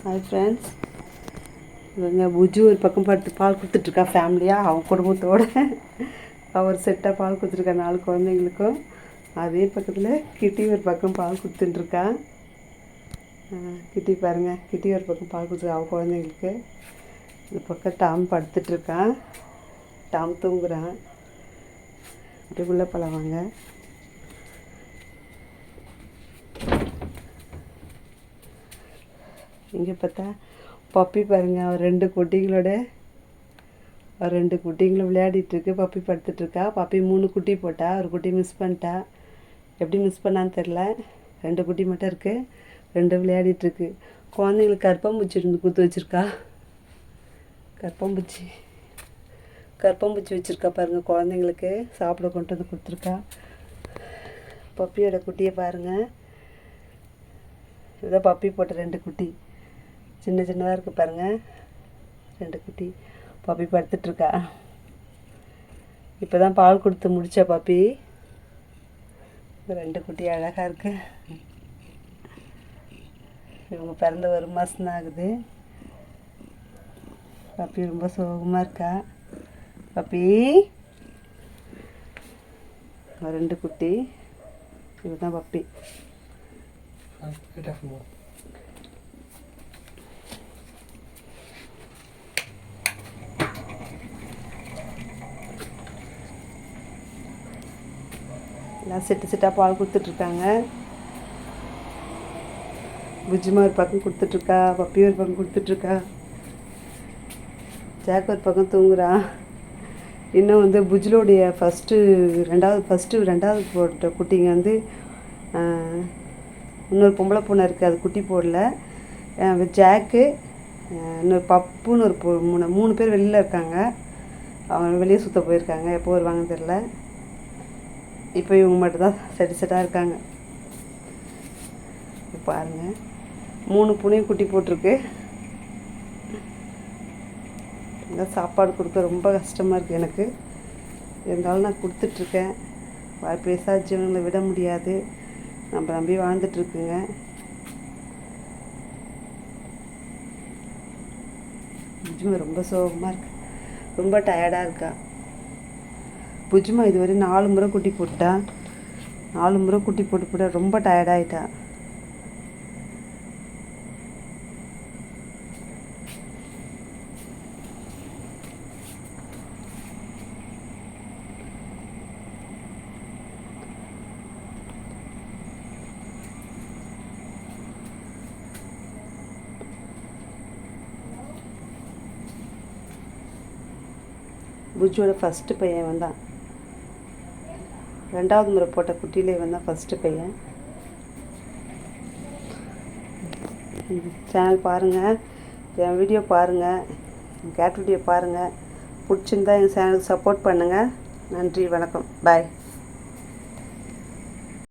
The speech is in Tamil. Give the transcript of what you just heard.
ஹாய் ஃப்ரெண்ட்ஸ், இவங்க புஜ்ஜு ஒரு பக்கம் படுத்து பால் கொடுத்துட்ருக்கா ஃபேமிலியாக அவன் குடும்பத்தோடு. அவர் செட்டாக பால் கொடுத்துருக்கா 4 குழந்தைங்களுக்கும். அதே பக்கத்தில் கிட்டி ஒரு பக்கம் பால் கொடுத்துட்டுருக்கா. கிட்டி பாருங்கள், கிட்டி ஒரு பக்கம் பால் கொடுத்துருக்கா அவன் குழந்தைங்களுக்கு. இந்த பக்கம் டாம் படுத்துட்ருக்கான், டாம் தூங்குறான். அப்படியே உள்ள போகலாம் வாங்க. இங்கே பார்த்தா பப்பி பாருங்கள், அவர் 2 குட்டிங்களும் விளையாடிட்டுருக்கு. பப்பி படுத்துட்ருக்கா. பப்பி 3 குட்டி போட்டா, ஒரு குட்டி மிஸ் பண்ணிட்டா. எப்படி மிஸ் பண்ணான்னு தெரில. 2 குட்டி மட்டும் இருக்குது, 2 விளையாடிட்டுருக்கு. குழந்தைங்களுக்கு கற்பம்பூச்சி குத்து வச்சுருக்கா. கற்பம்பூச்சி வச்சுருக்கா பாருங்கள். குழந்தைங்களுக்கு சாப்பிட கொண்டு வந்து கொடுத்துருக்கா. பப்பியோட குட்டியை பாருங்கள். இதுதான் பப்பி போட்ட 2 குட்டி. சின்னதாக இருக்குது பாருங்கள், 2 குட்டி. பப்பி படுத்துட்ருக்கா. இப்போ தான் பால் கொடுத்து முடித்தா பப்பி. 2 குட்டி அழகாக இருக்குது. இவங்க பிறந்த 1 மாதம் தான் ஆகுது. பப்பி ரொம்ப சோகமாக இருக்கா. பப்பி 2 குட்டி. இதுதான் பப்பி. எல்லாம் செட்டாக பால் கொடுத்துட்ருக்காங்க. புஜ்ஜுமா ஒரு பக்கம் கொடுத்துட்ருக்கா, பப்பி ஒரு பக்கம் கொடுத்துட்ருக்கா. ஜாக் ஒரு பக்கம் தூங்குறான். இன்னும் புஜ்ஜுலோடைய ரெண்டாவது போட்ட குட்டிங்க இன்னொரு பொம்பளை பொண்ணு இருக்குது, அது குட்டி போடல. ஜாக்கு, இன்னொரு பப்புன்னு ஒரு 3 பேர் வெளியில் இருக்காங்க. அவங்க வெளியே சுற்ற போயிருக்காங்க, எப்போ வருவாங்கன்னு தெரில. இப்போ இவங்க மட்டும்தான் செட்டாக இருக்காங்க. பாருங்கள், 3 பூனையும் குட்டி போட்டிருக்கு. சாப்பாடு கொடுக்க ரொம்ப கஷ்டமாக இருக்குது எனக்கு. இருந்தாலும் நான் கொடுத்துட்ருக்கேன். பேசா ஜீவனங்களை விட முடியாது, நம்ம நம்பி வாழ்ந்துட்டுருக்குங்க. புஜ்ஜுமா ரொம்ப சோகமாக இருக்கு, ரொம்ப டயர்டாக இருக்கா. புஜ்ஜுமா இதுவரை 4 முறை குட்டி போட்டா. 4 முறை குட்டி போட்டு ரொம்ப டயர்டாகிட்டா. புஜ்ஜோட ஃபஸ்ட்டு பையன் வந்தான். 2வது முறை போட்ட குட்டியிலே வந்தான் ஃபஸ்ட்டு பையன். சேனல் பாருங்கள், என் வீடியோ பாருங்கள், கேட் வீடியோ பாருங்கள். பிடிச்சிருந்தா எங்கள் சேனலுக்கு சப்போர்ட் பண்ணுங்கள். நன்றி, வணக்கம், பாய்.